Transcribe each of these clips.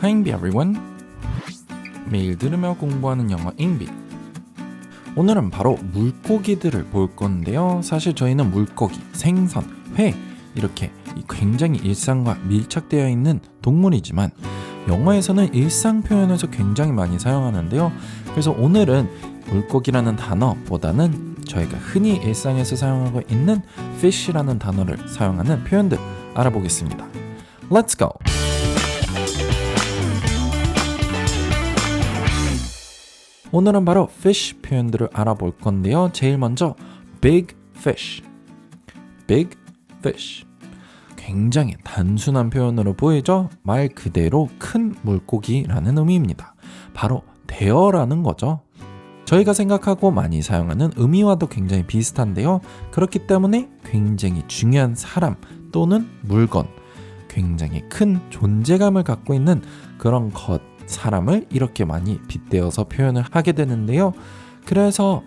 Hi everyone. 매일 들으며 공부하는 영어 잉비. 오늘은 바로 물고기들을 볼 건데요. 사실 저희는 물고기, 생선, 회 이렇게 굉장히 일상과 밀착되어 있는 동물이지만 영어에서는 일상 표현에서 굉장히 많이 사용하는데요. 그래서 오늘은 물고기라는 단어보다는 저희가 흔히 일상에서 사용하고 있는 fish라는 단어를 사용하는 표현들 알아보겠습니다. Let's go! 오늘은 바로 fish 표현들을 알아볼 건데요. 제일 먼저 big fish. big fish. 굉장히 단순한 표현으로 보이죠? 말 그대로 큰 물고기라는 의미입니다. 바로 대어라는 거죠. 저희가 생각하고 많이 사용하는 의미와도 굉장히 비슷한데요. 그렇기 때문에 굉장히 중요한 사람 또는 물건, 굉장히 큰 존재감을 갖고 있는 그런 것, 사람을 이렇게 많이 빗대어서 표현을 하게 되는데요. 그래서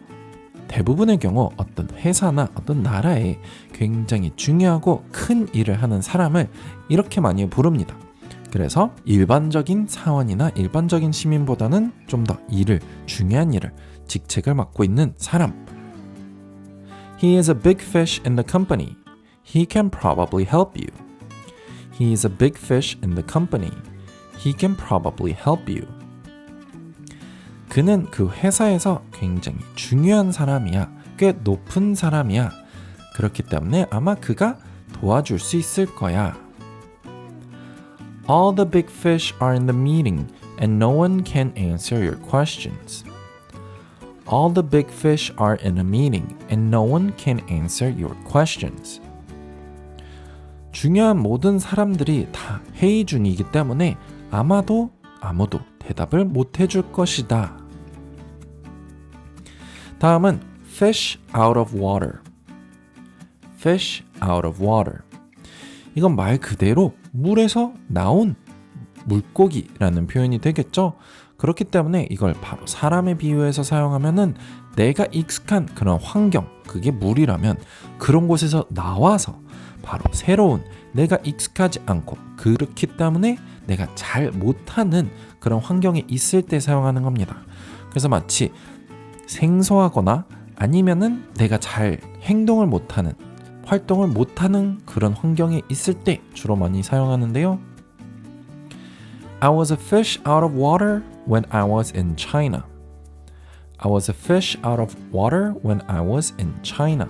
대부분의 경우 어떤 회사나 어떤 나라에 굉장히 중요하고 큰 일을 하는 사람을 이렇게 많이 부릅니다. 그래서 일반적인 사원이나 일반적인 시민보다는 좀 더 중요한 일을, 직책을 맡고 있는 사람. He is a big fish in the company. He can probably help you. He is a big fish in the company. He can probably help you. 그는 그 회사에서 굉장히 중요한 사람이야. 꽤 높은 사람이야. 그렇기 때문에 아마 그가 도와줄 수 있을 거야. All the big fish are in the meeting and no one can answer your questions. All the big fish are in a meeting and no one can answer your questions. 중요한 모든 사람들이 다 회의 중이기 때문에 아마도 아무도 대답을 못 해줄 것이다. 다음은 fish out of water. fish out of water. 이건 말 그대로 물에서 나온 물고기라는 표현이 되겠죠. 그렇기 때문에 이걸 바로 사람에 비유해서 사용하면은 내가 익숙한 그런 환경, 그게 물이라면 그런 곳에서 나와서 바로 새로운, 내가 익숙하지 않고 그렇기 때문에 내가 잘 못하는 그런 환경에 있을 때 사용하는 겁니다. 그래서 마치 생소하거나 아니면은 내가 잘 행동을 못하는, 활동을 못하는 그런 환경에 있을 때 주로 많이 사용하는데요. I was a fish out of water when I was in China. I was a fish out of water when I was in China.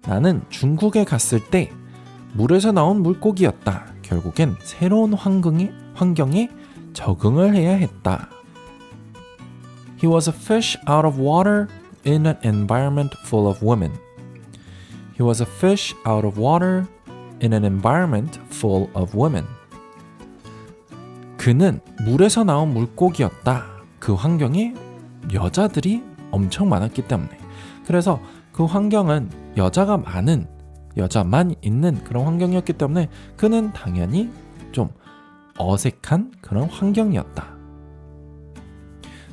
나는 중국에 갔을 때 물에서 나온 물고기였다. 결국엔 새로운 환경에 적응을 해야 했다. He was a fish out of water in an environment full of women. He was a fish out of water in an environment full of women. 그는 물에서 나온 물고기였다. 그 환경에 여자들이 엄청 많았기 때문에. 그래서 그 환경은 여자만 있는 그런 환경이었기 때문에 그는 당연히 좀 어색한 그런 환경이었다.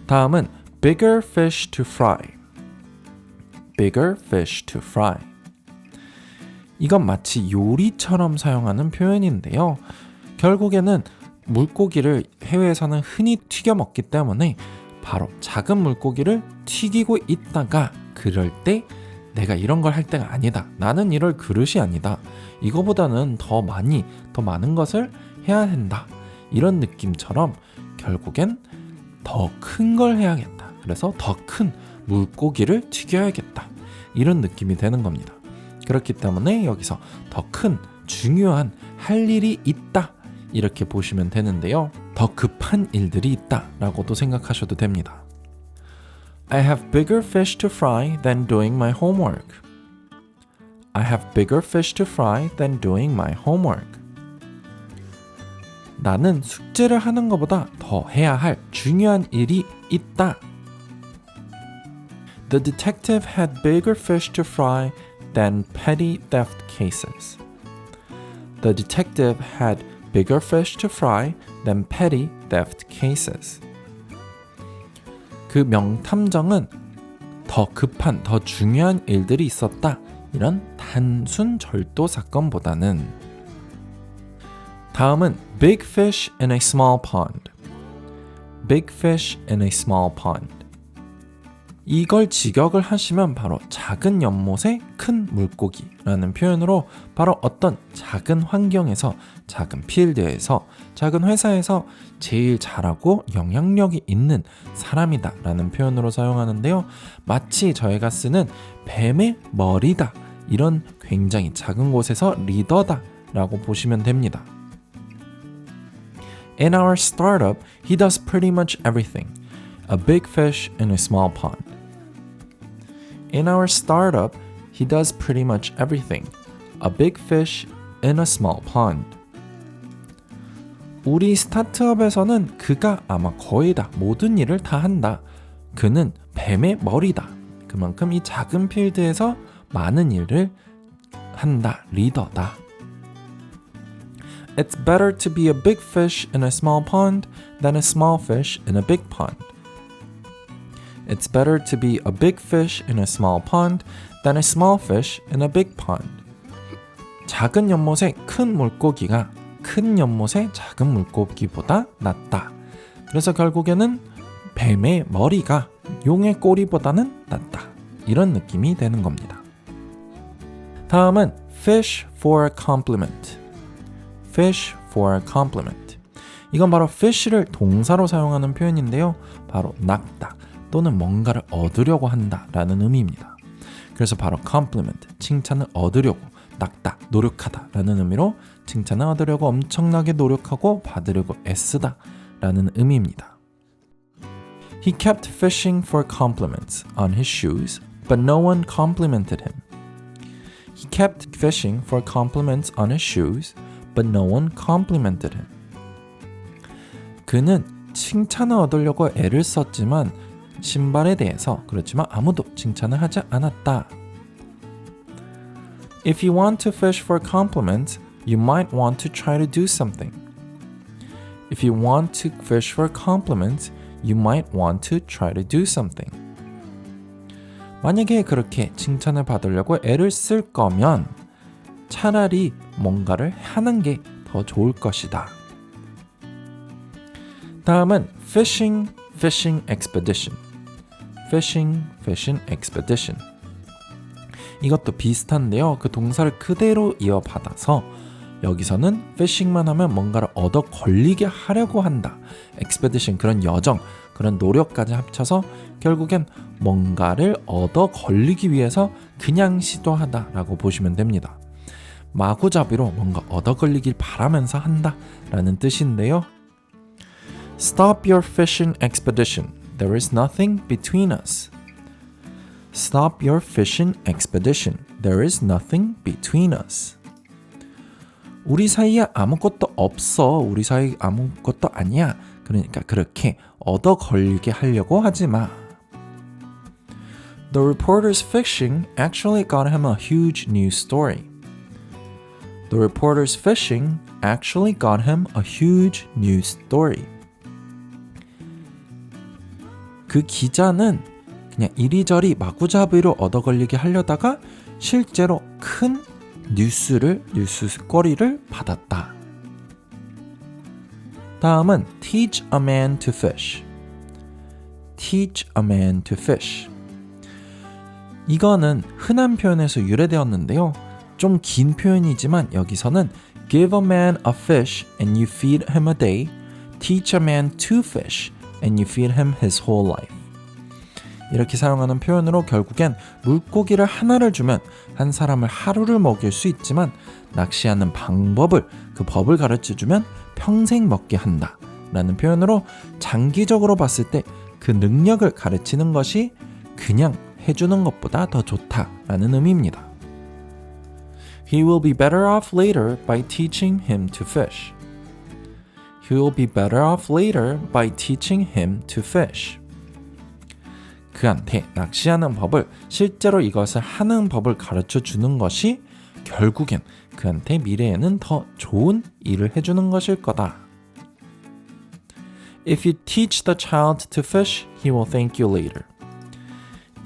다음은 bigger fish to fry. bigger fish to fry. 이건 마치 요리처럼 사용하는 표현인데요. 결국에는 물고기를 해외에서는 흔히 튀겨 먹기 때문에 바로 작은 물고기를 튀기고 있다가 그럴 때 내가 이런 걸 할 때가 아니다. 나는 이럴 그릇이 아니다. 이거보다는 더 많은 것을 해야 한다. 이런 느낌처럼 결국엔 더 큰 걸 해야겠다. 그래서 더 큰 물고기를 튀겨야겠다. 이런 느낌이 되는 겁니다. 그렇기 때문에 여기서 더 큰 중요한 할 일이 있다. 이렇게 보시면 되는데요. 더 급한 일들이 있다라고도 생각하셔도 됩니다. I have bigger fish to fry than doing my homework. I have bigger fish to fry than doing my homework. 나는 숙제를 하는 것보다 더 해야 할 중요한 일이 있다. The detective had bigger fish to fry than petty theft cases. The detective had bigger fish to fry than petty theft cases. 그 명탐정은 더 급한, 더 중요한 일들이 있었다. 이런 단순 절도 사건보다는 다음은 big fish in a small pond. big fish in a small pond. 이걸 직역을 하시면 바로 작은 연못의 큰 물고기라는 표현으로 바로 어떤 작은 환경에서, 작은 필드에서, 작은 회사에서 제일 잘하고 영향력이 있는 사람이다 라는 표현으로 사용하는데요. 마치 저희가 쓰는 뱀의 머리다, 이런 굉장히 작은 곳에서 리더다 라고 보시면 됩니다. In our startup, he does pretty much everything. A big fish in a small pond. In our startup, he does pretty much everything. A big fish in a small pond. 우리 스타트업에서는 그가 아마 거의 다 모든 일을 다 한다. 그는 뱀의 머리다. 그만큼 이 작은 필드에서 많은 일을 한다. 리더다. It's better to be a big fish in a small pond than a small fish in a big pond. It's better to be a big fish in a small pond than a small fish in a big pond. 작은 연못의 큰 물고기가 큰 연못의 작은 물고기보다 낫다. 그래서 결국에는 뱀의 머리가 용의 꼬리보다는 낫다. 이런 느낌이 되는 겁니다. 다음은 fish for a compliment. fish for a compliment. 이건 바로 fish를 동사로 사용하는 표현인데요. 바로 낚다 또는 뭔가를 얻으려고 한다 라는 의미입니다. 그래서 바로 compliment, 칭찬을 얻으려고, 낚다, 노력하다 라는 의미로 칭찬을 얻으려고 엄청나게 노력하고 받으려고 애쓰다 라는 의미입니다. He kept fishing for compliments on his shoes, but no one complimented him. He kept fishing for compliments on his shoes, but no one complimented him. 그는 칭찬을 얻으려고 애를 썼지만 신발에 대해서 그렇지만 아무도 칭찬을 하지 않았다. If you want to fish for compliments, you might want to try to do something. If you want to fish for compliments, you might want to try to do something. 만약에 그렇게 칭찬을 받으려고 애를 쓸 거면 차라리 뭔가를 하는 게 더 좋을 것이다. 다음은 fishing expedition. fishing expedition. 이것도 비슷한데요. 그 동사를 그대로 이어받아서 여기서는 fishing만 하면 뭔가를 얻어 걸리게 하려고 한다. expedition, 그런 여정, 그런 노력까지 합쳐서 결국엔 뭔가를 얻어 걸리기 위해서 그냥 시도하다 라고 보시면 됩니다. 마구잡이로 뭔가 얻어 걸리길 바라면서 한다 라는 뜻인데요. Stop your fishing expedition. There is nothing between us. Stop your fishing expedition. There is nothing between us. 우리 사이에 아무것도 없어. 우리 사이에 아무것도 아니야. 그러니까 그렇게 얻어 걸리게 하려고 하지 마. The reporter's fishing actually got him a huge news story. The reporter's fishing actually got him a huge news story. 그 기자는 그냥 이리저리 마구잡이로 얻어 걸리게 하려다가 실제로 큰 뉴스거리를 받았다. 다음은 teach a man to fish. teach a man to fish. 이거는 흔한 표현에서 유래되었는데요. 좀 긴 표현이지만 여기서는 give a man a fish and you feed him a day. teach a man to fish and you feed him his whole life. 이렇게 사용하는 표현으로 결국엔 물고기를 하나를 주면 한 사람을 하루를 먹일 수 있지만 낚시하는 방법을, 그 법을 가르쳐주면 평생 먹게 한다 라는 표현으로 장기적으로 봤을 때 그 능력을 가르치는 것이 그냥 해주는 것보다 더 좋다 라는 의미입니다. He will be better off later by teaching him to fish. He will be better off later by teaching him to fish. 그한테 낚시하는 법을, 실제로 이것을 하는 법을 가르쳐 주는 것이 결국엔 그한테 미래에는 더 좋은 일을 해주는 것일 거다. If you teach the child to fish, he will thank you later.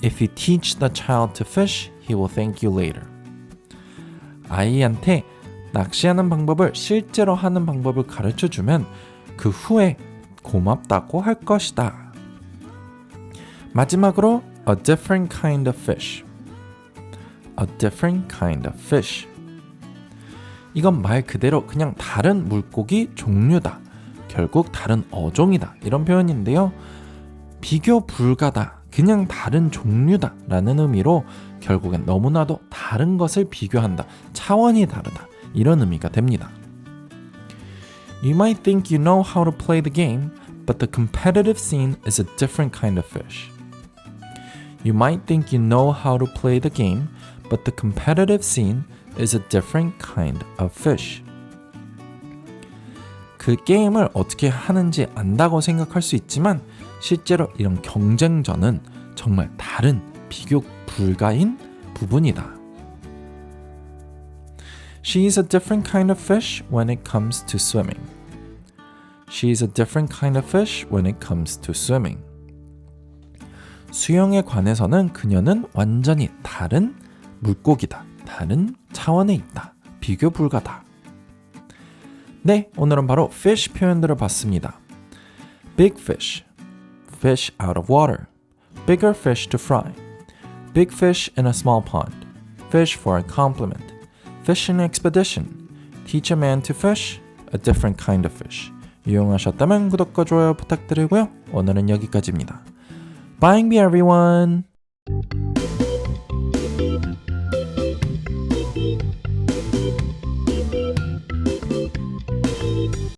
If you teach the child to fish, he will thank you later. 아이한테 낚시하는 방법을 실제로 하는 방법을 가르쳐주면 그 후에 고맙다고 할 것이다. 마지막으로 a different kind of fish. A different kind of fish. 이건 말 그대로 그냥 다른 물고기 종류다. 결국 다른 어종이다. 이런 표현인데요. 비교 불가다. 그냥 다른 종류다. 라는 의미로 결국엔 너무나도 다른 것을 비교한다. 차원이 다르다. 이런 의미가 됩니다. You might think you know how to play the game, but the competitive scene is a different kind of fish. You might think you know how to play the game, but the competitive scene is a different kind of fish. 그 게임을 어떻게 하는지 안다고 생각할 수 있지만 실제로 이런 경쟁전은 정말 다른 비교 불가인 부분이다. She is a different kind of fish when it comes to swimming. She is a different kind of fish when it comes to swimming. 수영에 관해서는 그녀는 완전히 다른 물고기다. 다른 차원에 있다. 비교 불가다. 네, 오늘은 바로 fish 표현들을 봤습니다. Big fish, fish out of water. Bigger fish to fry. Big fish in a small pond. Fish for a compliment. Fishing expedition. Teach a man to fish. A different kind of fish. 유용하셨다면 구독과 좋아요 부탁드리고요. 오늘은 여기까지입니다. Bye everyone!